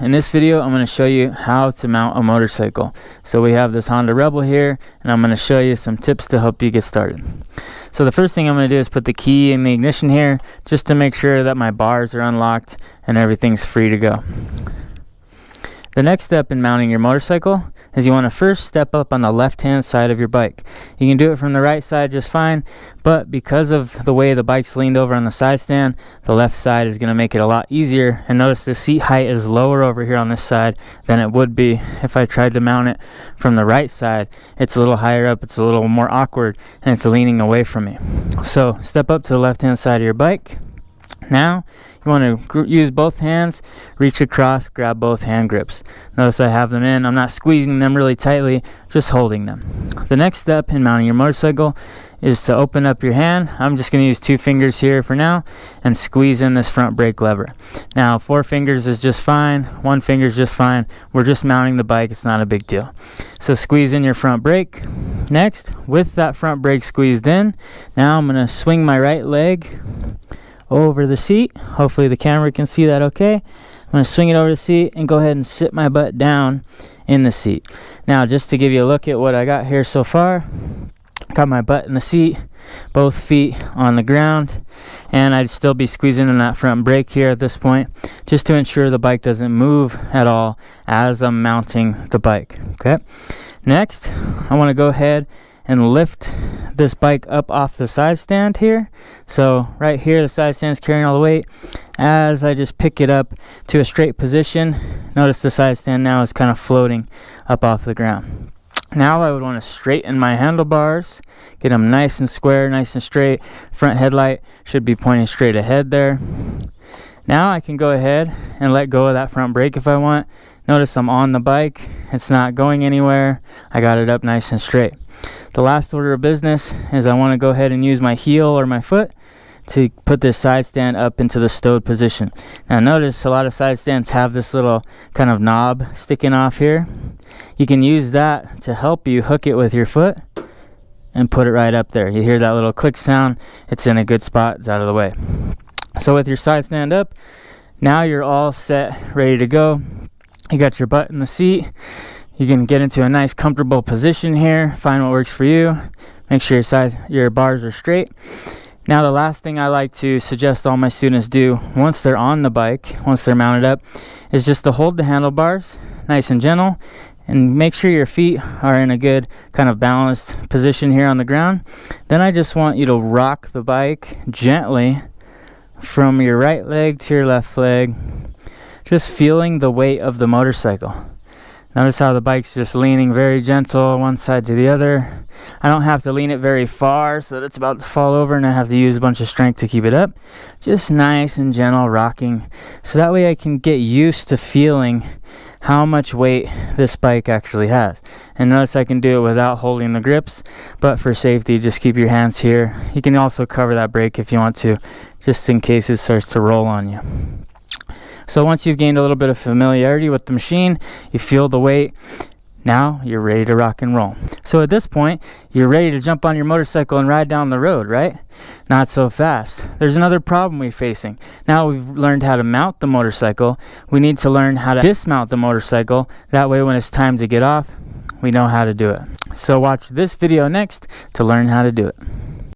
In this video, I'm going to show you how to mount a motorcycle. So we have this Honda Rebel here, and I'm going to show you some tips to help you get started. So the first thing I'm going to do is put the key in the ignition here, just to make sure that my bars are unlocked and everything's free to go. The next step in mounting your motorcycle is you want to first step up on the left-hand side of your bike. You can do it from the right side just fine, but because of the way the bike's leaned over on the side stand, the left side is going to make it a lot easier. And notice the seat height is lower over here on this side than it would be if I tried to mount it from the right side. It's a little higher up, it's a little more awkward, and it's leaning away from me. So step up to the left-hand side of your bike. Now you want to use both hands, reach across, grab both hand grips. Notice I have them in. I'm not squeezing them really tightly, just holding them. The next step in mounting your motorcycle is to open up your hand. I'm just going to use 2 fingers here for now and squeeze in this front brake lever. Now 4 fingers is just fine, 1 finger is just fine. We're just mounting the bike, it's not a big deal. So squeeze in your front brake. Next, with that front brake squeezed in, now I'm going to swing my right leg over the seat. Hopefully the camera can see that okay. I'm going to swing it over the seat and go ahead and sit my butt down in the seat. Now just to give you a look at what I got here so far, got my butt in the seat, both feet on the ground, and I'd still be squeezing in that front brake here at this point, just to ensure the bike doesn't move at all as I'm mounting the bike. Okay. Next, I want to go ahead and lift this bike up off the side stand here. So right here, the side stand's carrying all the weight. As I just pick it up to a straight position, notice the side stand now is kind of floating up off the ground. Now I would want to straighten my handlebars, get them nice and square, nice and straight. Front headlight should be pointing straight ahead there. Now I can go ahead and let go of that front brake if I want. Notice I'm on the bike, it's not going anywhere. I got it up nice and straight. The last order of business is I want to go ahead and use my heel or my foot to put this side stand up into the stowed position. Now notice a lot of side stands have this little kind of knob sticking off here. You can use that to help you hook it with your foot and put it right up there. You hear that little click sound, it's in a good spot, it's out of the way. So with your side stand up, now you're all set, ready to go. You got your butt in the seat. You can get into a nice comfortable position here, find what works for you. Make sure your bars are straight. Now the last thing I like to suggest all my students do once they're on the bike, once they're mounted up, is just to hold the handlebars nice and gentle and make sure your feet are in a good kind of balanced position here on the ground. Then I just want you to rock the bike gently from your right leg to your left leg, just feeling the weight of the motorcycle. Notice how the bike's just leaning very gentle one side to the other. I don't have to lean it very far so that it's about to fall over and I have to use a bunch of strength to keep it up. Just nice and gentle rocking, so that way I can get used to feeling how much weight this bike actually has. And notice I can do it without holding the grips, but for safety, just keep your hands here. You can also cover that brake if you want to, just in case it starts to roll on you. So once you've gained a little bit of familiarity with the machine, you feel the weight, now you're ready to rock and roll. So at this point, you're ready to jump on your motorcycle and ride down the road, right? Not so fast. There's another problem we're facing. Now we've learned how to mount the motorcycle, we need to learn how to dismount the motorcycle. That way when it's time to get off, we know how to do it. So watch this video next to learn how to do it.